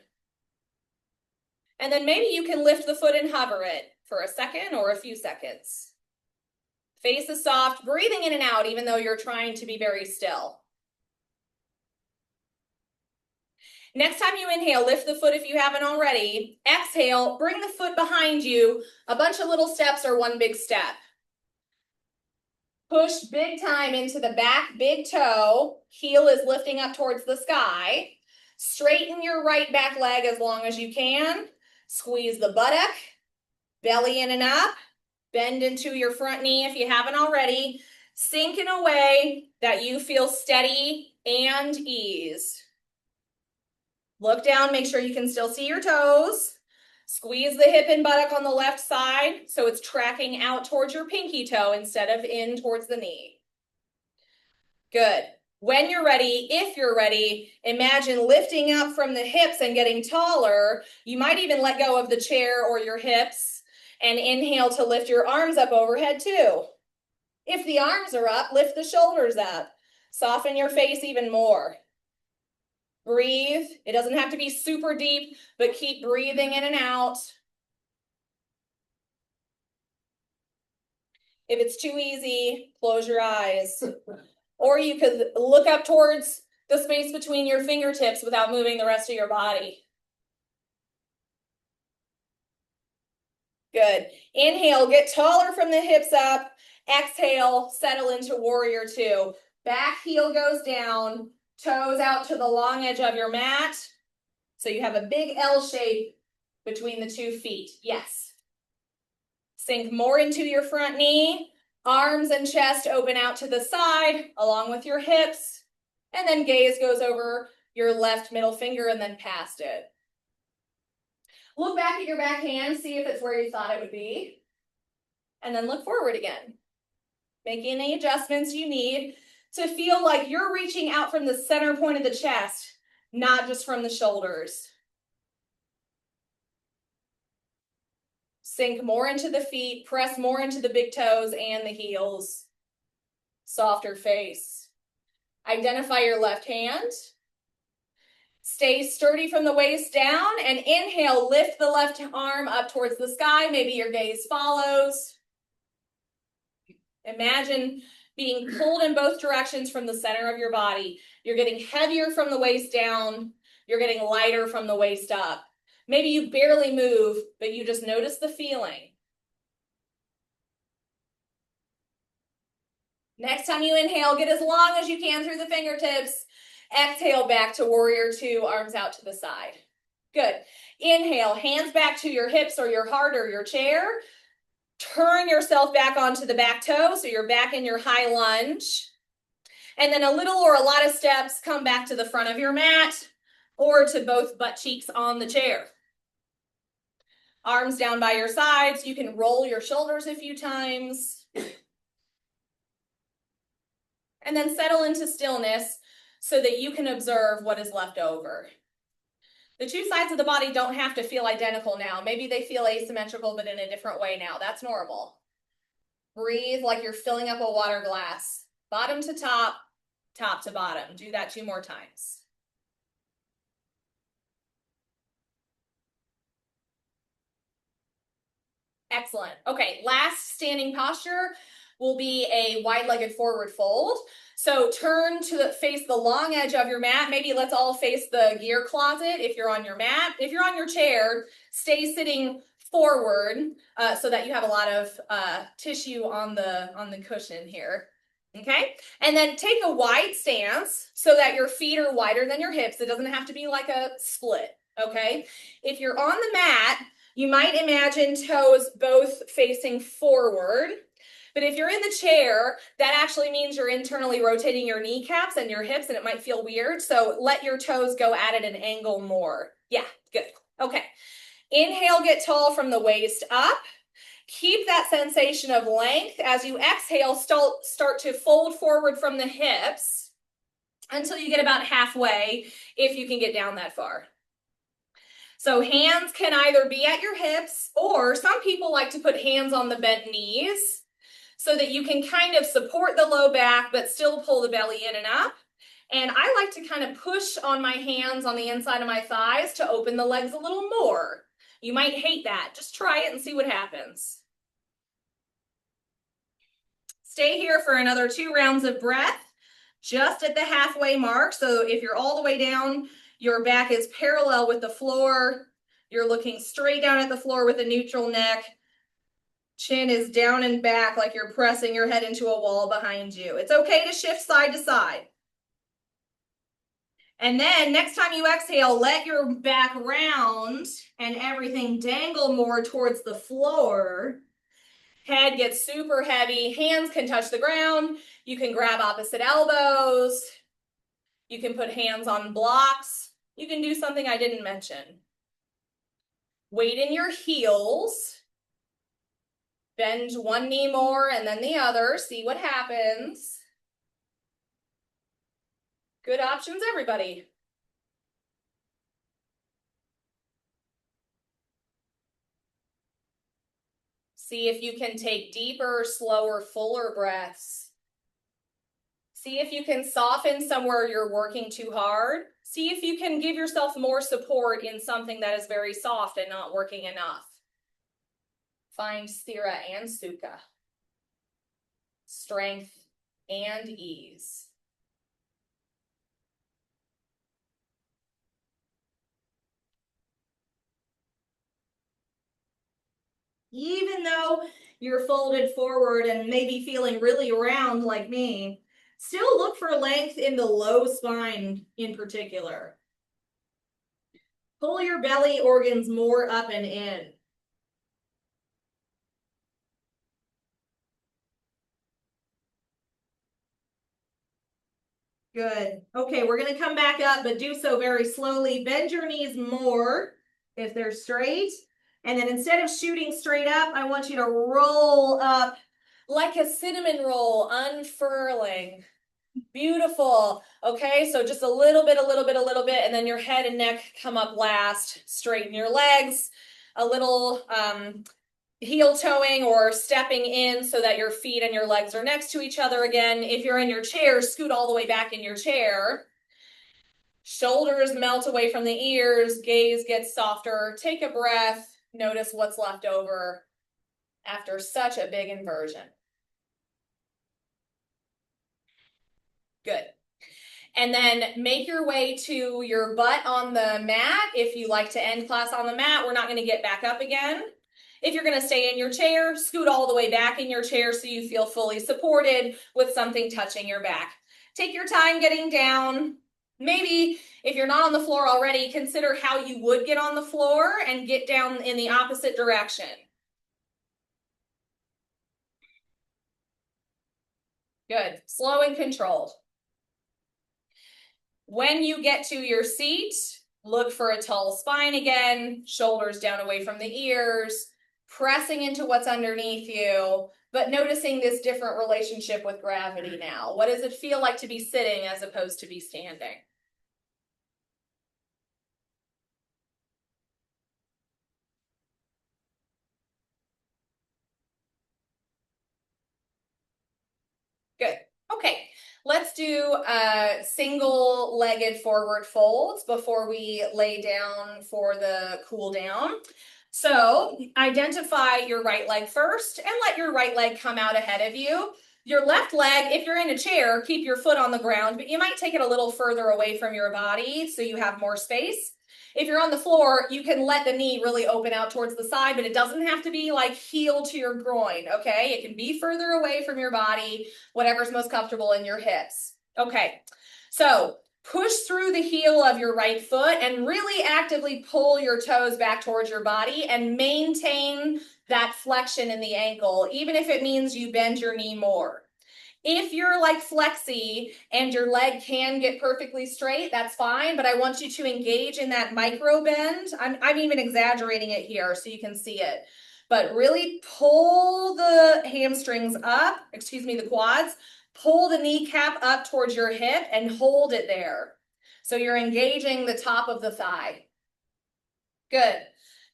And then maybe you can lift the foot and hover it for a second or a few seconds. Face is soft, breathing in and out, even though you're trying to be very still. Next time you inhale, lift the foot if you haven't already. Exhale, bring the foot behind you, a bunch of little steps or one big step. Push big time into the back big toe. Heel is lifting up towards the sky. Straighten your right back leg as long as you can. Squeeze the buttock, belly in and up. Bend into your front knee if you haven't already. Sink in a way that you feel steady and ease. Look down, make sure you can still see your toes. Squeeze the hip and buttock on the left side so it's tracking out towards your pinky toe instead of in towards the knee. Good. When you're ready, if you're ready, imagine lifting up from the hips and getting taller. You might even let go of the chair or your hips. And inhale to lift your arms up overhead too. If the arms are up, lift the shoulders up. Soften your face even more. Breathe. It doesn't have to be super deep, but keep breathing in and out. If it's too easy, close your eyes. Or you could look up towards the space between your fingertips without moving the rest of your body. Good. Inhale, get taller from the hips up. Exhale, settle into warrior two. Back heel goes down. Toes out to the long edge of your mat. So you have a big L shape between the 2 feet. Yes. Sink more into your front knee. Arms and chest open out to the side, along with your hips. And then gaze goes over your left middle finger and then past it. Look back at your back hand, see if it's where you thought it would be. And then look forward again. Making any adjustments you need to feel like you're reaching out from the center point of the chest, not just from the shoulders. Sink more into the feet, press more into the big toes and the heels. Softer face. Identify your left hand. Stay sturdy from the waist down and inhale, lift the left arm up towards the sky. Maybe your gaze follows. Imagine being pulled in both directions from the center of your body. You're getting heavier from the waist down. You're getting lighter from the waist up. Maybe you barely move, but you just notice the feeling. Next time you inhale, get as long as you can through the fingertips. Exhale back to warrior 2, arms out to the side. Good. Inhale, hands back to your hips or your heart or your chair. Turn yourself back onto the back toe, so you're back in your high lunge. And then a little or a lot of steps, come back to the front of your mat or to both butt cheeks on the chair. Arms down by your sides. You can roll your shoulders a few times. And then settle into stillness so that you can observe what is left over. The 2 sides of the body don't have to feel identical now. Maybe they feel asymmetrical, but in a different way now. That's normal. Breathe like you're filling up a water glass. Bottom to top, top to bottom. Do that 2 more times. Excellent. Okay, last standing posture will be a wide-legged forward fold. So turn to face the long edge of your mat. Maybe let's all face the gear closet if you're on your mat. If you're on your chair, stay sitting forward so that you have a lot of tissue on the cushion here. Okay, and then take a wide stance so that your feet are wider than your hips. It doesn't have to be like a split. Okay, if you're on the mat, you might imagine toes both facing forward. But if you're in the chair, that actually means you're internally rotating your kneecaps and your hips, and it might feel weird. So let your toes go at an angle more. Yeah, good. Okay. Inhale, get tall from the waist up. Keep that sensation of length. As you exhale, start to fold forward from the hips until you get about halfway, if you can get down that far. So hands can either be at your hips, or some people like to put hands on the bent knees so that you can kind of support the low back but still pull the belly in and up. And I like to kind of push on my hands on the inside of my thighs to open the legs a little more. You might hate that. Just try it and see what happens. Stay here for another 2 rounds of breath, just at the halfway mark. So if you're all the way down, your back is parallel with the floor. You're looking straight down at the floor with a neutral neck. Chin is down and back like you're pressing your head into a wall behind you. It's okay to shift side to side. And then next time you exhale, let your back round and everything dangle more towards the floor. Head gets super heavy. Hands can touch the ground. You can grab opposite elbows. You can put hands on blocks. You can do something I didn't mention. Weight in your heels. Bend one knee more and then the other. See what happens. Good options, everybody. See if you can take deeper, slower, fuller breaths. See if you can soften somewhere you're working too hard. See if you can give yourself more support in something that is very soft and not working enough. Find sthira and sukha. Strength and ease. Even though you're folded forward and maybe feeling really round like me, Still look for length in the low spine in particular. Pull your belly organs more up and in. Good. Okay, we're going to come back up, but do so very slowly. Bend your knees more if they're straight. And then instead of shooting straight up, I want you to roll up like a cinnamon roll, unfurling. Beautiful. Okay, so just a little bit, and then your head and neck come up last. Straighten your legs. A little heel toeing or stepping in so that your feet and your legs are next to each other again. If you're in your chair, scoot all the way back in your chair. Shoulders melt away from the ears, gaze gets softer. Take a breath, notice what's left over after such a big inversion. Good. And then make your way to your butt on the mat. If you like to end class on the mat, we're not going to get back up again. If you're going to stay in your chair, scoot all the way back in your chair so you feel fully supported with something touching your back. Take your time getting down. Maybe if you're not on the floor already, consider how you would get on the floor and get down in the opposite direction. Good. Slow and controlled. When you get to your seat, look for a tall spine again, shoulders down away from the ears, pressing into what's underneath you, but noticing this different relationship with gravity now. What does it feel like to be sitting as opposed to be standing? Good. Okay, let's do single-legged forward folds before we lay down for the cool down. So identify your right leg first and let your right leg come out ahead of you. Your left leg, if you're in a chair, keep your foot on the ground, but you might take it a little further away from your body so you have more space. If you're on the floor, you can let the knee really open out towards the side, but it doesn't have to be like heel to your groin, okay? It can be further away from your body, whatever's most comfortable in your hips. Okay, so push through the heel of your right foot and really actively pull your toes back towards your body and maintain that flexion in the ankle, even if it means you bend your knee more. If you're like flexy and your leg can get perfectly straight, that's fine, but I want you to engage in that micro bend. I'm even exaggerating it here so you can see it. But really pull the hamstrings up, the quads, pull the kneecap up towards your hip and hold it there. So you're engaging the top of the thigh. Good.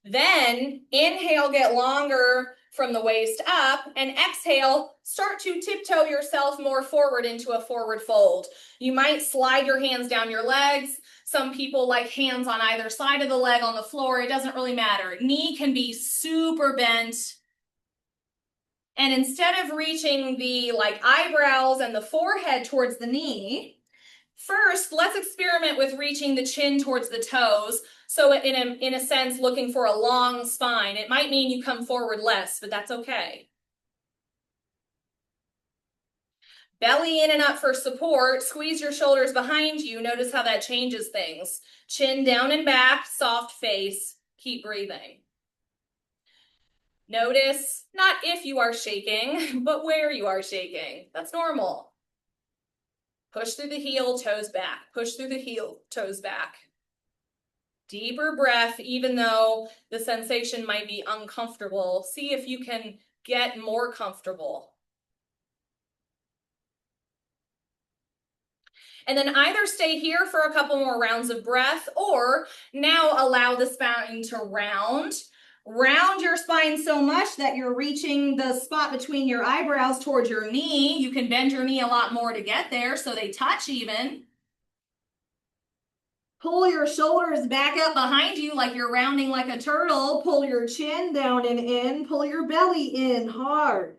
Then inhale, get longer from the waist up, and exhale, start to tiptoe yourself more forward into a forward fold. You might slide your hands down your legs. Some people like hands on either side of the leg on the floor. It doesn't really matter. Knee can be super bent. And instead of reaching the eyebrows and the forehead towards the knee, first, let's experiment with reaching the chin towards the toes. So in a sense, looking for a long spine. It might mean you come forward less, but that's okay. Belly in and up for support. Squeeze your shoulders behind you. Notice how that changes things. Chin down and back, soft face. Keep breathing. Notice not if you are shaking, but where you are shaking. That's normal. Push through the heel, toes back. Push through the heel, toes back. Deeper breath, even though the sensation might be uncomfortable. See if you can get more comfortable. And then either stay here for a couple more rounds of breath or now allow the spine to round. Round your spine so much that you're reaching the spot between your eyebrows towards your knee. You can bend your knee a lot more to get there so they touch even. Pull your shoulders back up behind you like you're rounding like a turtle. Pull your chin down and in. Pull your belly in hard.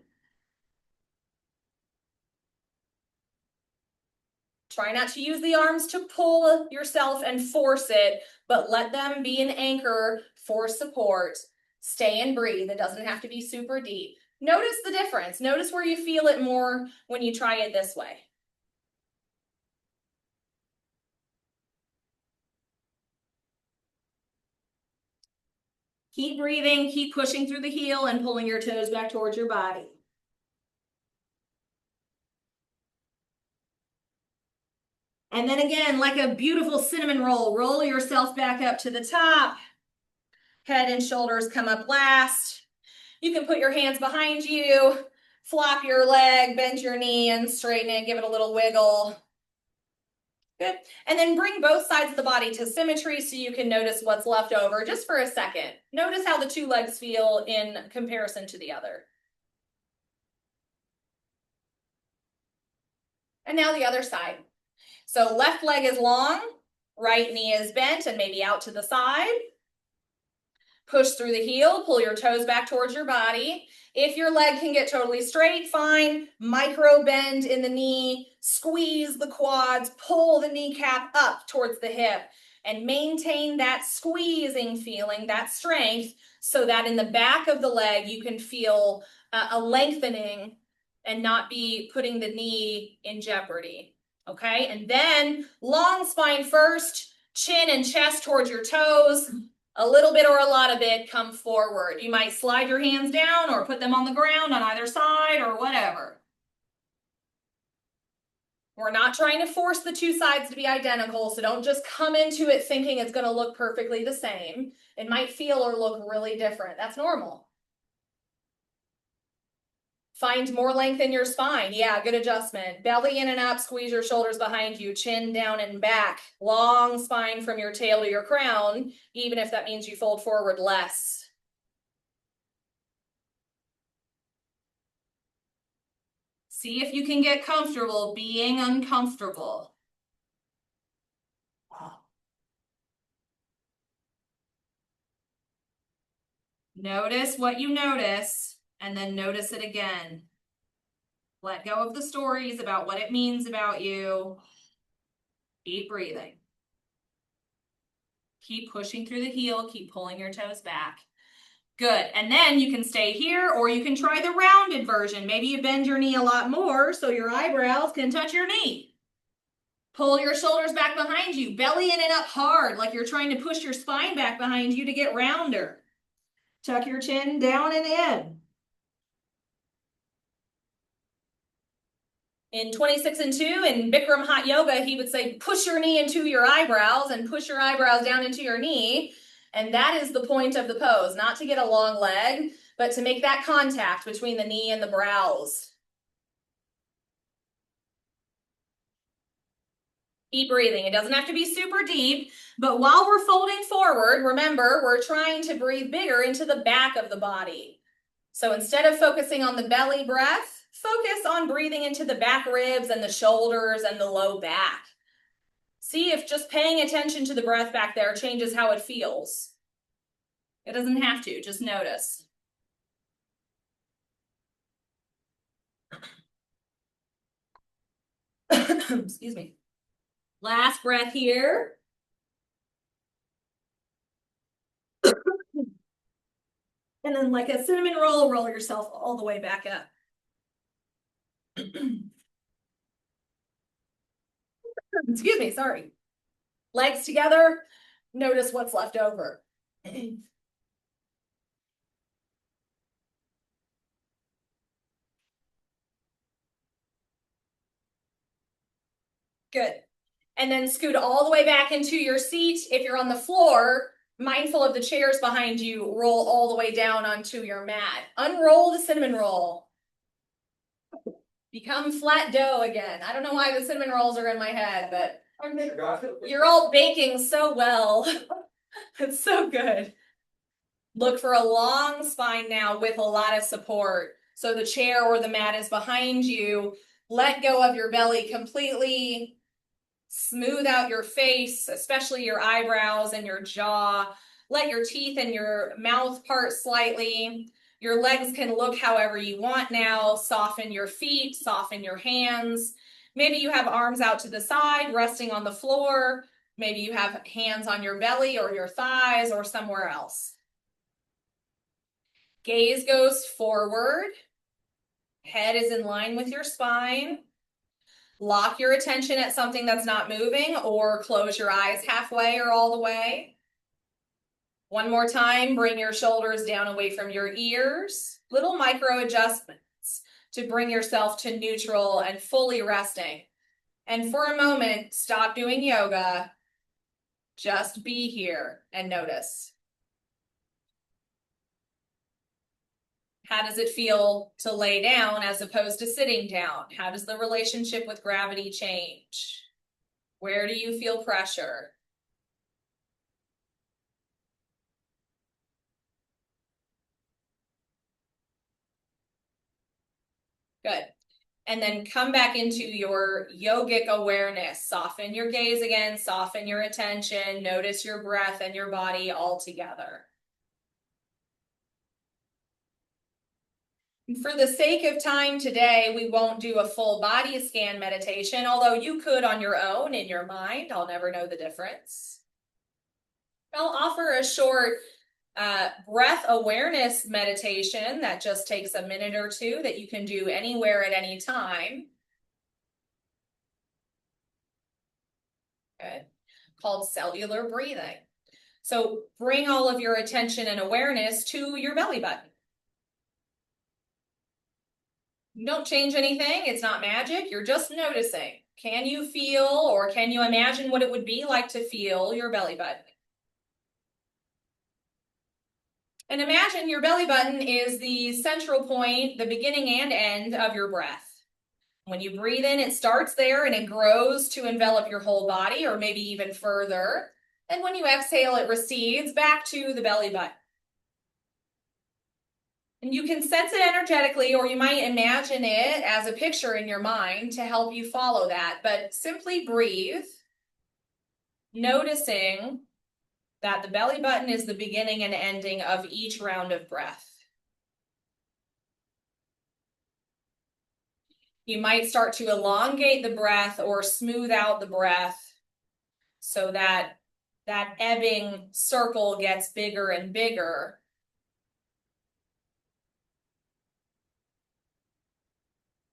Try not to use the arms to pull yourself and force it, but let them be an anchor for support. Stay and breathe. It doesn't have to be super deep. Notice the difference. Notice where you feel it more when you try it this way. Keep breathing, keep pushing through the heel and pulling your toes back towards your body. And then again, like a beautiful cinnamon roll, roll yourself back up to the top. Head and shoulders come up last. You can put your hands behind you, flop your leg, bend your knee and straighten it, give it a little wiggle. Good. And then bring both sides of the body to symmetry so you can notice what's left over just for a second. Notice how the two legs feel in comparison to the other. And now the other side. So left leg is long, right knee is bent and maybe out to the side. Push through the heel, pull your toes back towards your body. If your leg can get totally straight, fine. Micro bend in the knee, squeeze the quads, pull the kneecap up towards the hip, and maintain that squeezing feeling, that strength, so that in the back of the leg you can feel a lengthening and not be putting the knee in jeopardy. Okay, and then long spine first, chin and chest towards your toes. A little bit or a lot of it, come forward. You might slide your hands down or put them on the ground on either side or whatever. We're not trying to force the two sides to be identical, so don't just come into it thinking it's going to look perfectly the same. It might feel or look really different. That's normal. Find more length in your spine. Yeah, good adjustment. Belly in and up, squeeze your shoulders behind you, chin down and back. Long spine from your tail to your crown, even if that means you fold forward less. See if you can get comfortable being uncomfortable. Notice what you notice, and then notice it again. Let go of the stories about what it means about you. Keep breathing. Keep pushing through the heel, keep pulling your toes back. Good, and then you can stay here or you can try the rounded version. Maybe you bend your knee a lot more so your eyebrows can touch your knee. Pull your shoulders back behind you, belly in and up hard, like you're trying to push your spine back behind you to get rounder. Tuck your chin down and in. In 26 and 2, in Bikram Hot Yoga, he would say, push your knee into your eyebrows and push your eyebrows down into your knee. And that is the point of the pose, not to get a long leg, but to make that contact between the knee and the brows. Keep breathing. It doesn't have to be super deep, but while we're folding forward, remember, we're trying to breathe bigger into the back of the body. So instead of focusing on the belly breath, focus on breathing into the back ribs and the shoulders and the low back. See if just paying attention to the breath back there changes how it feels. It doesn't have to, just notice. Excuse me. Last breath here. And then like a cinnamon roll, roll yourself all the way back up. Excuse me, sorry. Legs together, notice what's left over. Good. And then scoot all the way back into your seat. If you're on the floor, mindful of the chairs behind you, roll all the way down onto your mat. Unroll the cinnamon roll. Become flat dough again. I don't know why the cinnamon rolls are in my head, but you're all baking so well. It's so good. Look for a long spine now with a lot of support. So the chair or the mat is behind you. Let go of your belly completely. Smooth out your face, especially your eyebrows and your jaw. Let your teeth and your mouth part slightly. Your legs can look however you want now. Soften your feet, soften your hands. Maybe you have arms out to the side, resting on the floor. Maybe you have hands on your belly or your thighs or somewhere else. Gaze goes forward. Head is in line with your spine. Lock your attention at something that's not moving or close your eyes halfway or all the way. One more time, bring your shoulders down away from your ears. Little micro adjustments to bring yourself to neutral and fully resting. And for a moment, stop doing yoga. Just be here and notice. How does it feel to lay down as opposed to sitting down? How does the relationship with gravity change? Where do you feel pressure? Good. And then come back into your yogic awareness. Soften your gaze again, soften your attention, notice your breath and your body all together. For the sake of time today, we won't do a full body scan meditation, although you could on your own in your mind. I'll never know the difference. I'll offer a short breath awareness meditation that just takes a minute or two that you can do anywhere at any time. Good. Called cellular breathing. So bring all of your attention and awareness to your belly button. Don't change anything. It's not magic. You're just noticing. Can you feel or can you imagine what it would be like to feel your belly button? And imagine your belly button is the central point, the beginning and end of your breath. When you breathe in, it starts there and it grows to envelop your whole body or maybe even further. And when you exhale, it recedes back to the belly button. And you can sense it energetically, or you might imagine it as a picture in your mind to help you follow that. But simply breathe, noticing that the belly button is the beginning and ending of each round of breath. You might start to elongate the breath or smooth out the breath so that that ebbing circle gets bigger and bigger.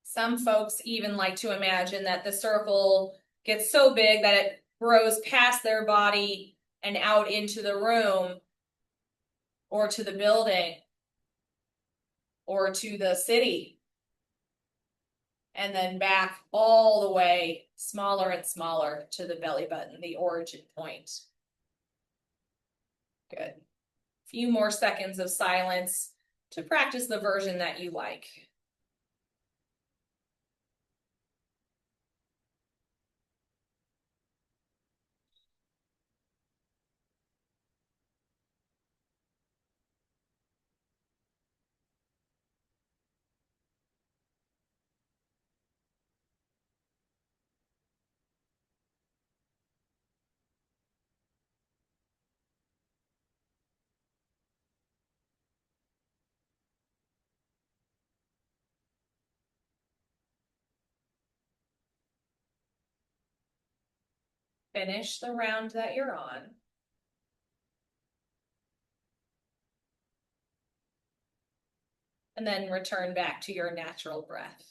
Some folks even like to imagine that the circle gets so big that it grows past their body and out into the room or to the building or to the city. And then back all the way, smaller and smaller, to the belly button, the origin point. Good. A few more seconds of silence to practice the version that you like. Finish the round that you're on. And then return back to your natural breath.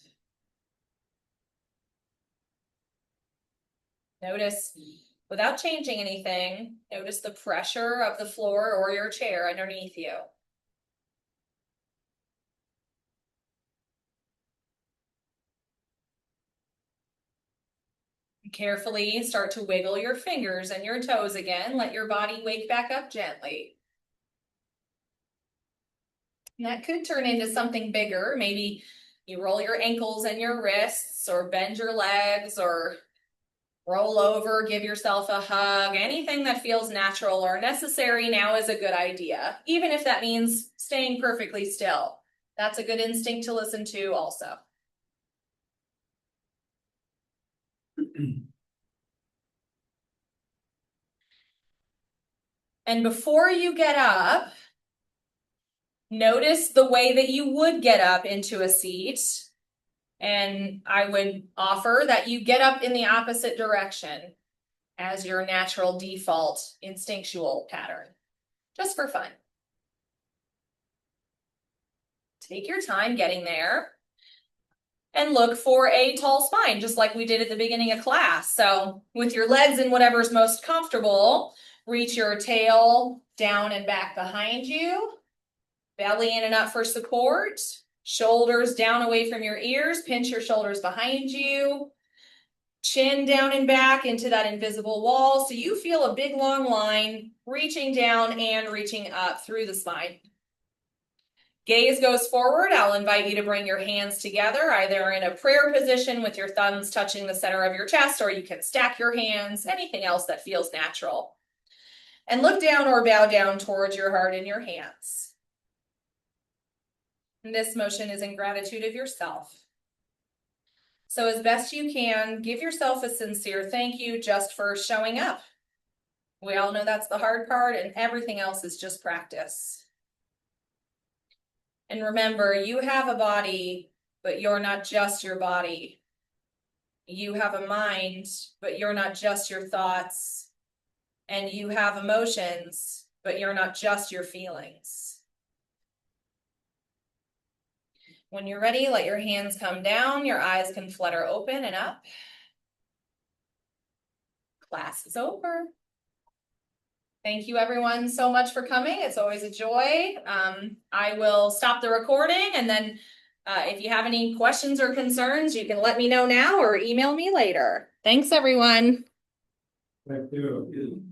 Notice, without changing anything, notice the pressure of the floor or your chair underneath you. Carefully start to wiggle your fingers and your toes again. Let your body wake back up gently. And that could turn into something bigger. Maybe you roll your ankles and your wrists, or bend your legs, or roll over, give yourself a hug. Anything that feels natural or necessary now is a good idea, even if that means staying perfectly still. That's a good instinct to listen to also. And before you get up, notice the way that you would get up into a seat. And I would offer that you get up in the opposite direction as your natural default instinctual pattern, just for fun. Take your time getting there and look for a tall spine, just like we did at the beginning of class. So with your legs in whatever's most comfortable, Reach your tail down and back behind you. Belly in and up for support. Shoulders down away from your ears. Pinch your shoulders behind you. Chin down and back into that invisible wall. So you feel a big long line reaching down and reaching up through the spine. Gaze goes forward. I'll invite you to bring your hands together, either in a prayer position with your thumbs touching the center of your chest, or you can stack your hands, anything else that feels natural. And look down or bow down towards your heart in your hands. And this motion is in gratitude of yourself. So as best you can, give yourself a sincere thank you just for showing up. We all know that's the hard part, and everything else is just practice. And remember, you have a body, but you're not just your body. You have a mind, but you're not just your thoughts. And you have emotions, but you're not just your feelings. When you're ready, let your hands come down. Your eyes can flutter open and up. Class is over. Thank you everyone so much for coming. It's always a joy. I will stop the recording, and then if you have any questions or concerns, you can let me know now or email me later. Thanks everyone. Thank you.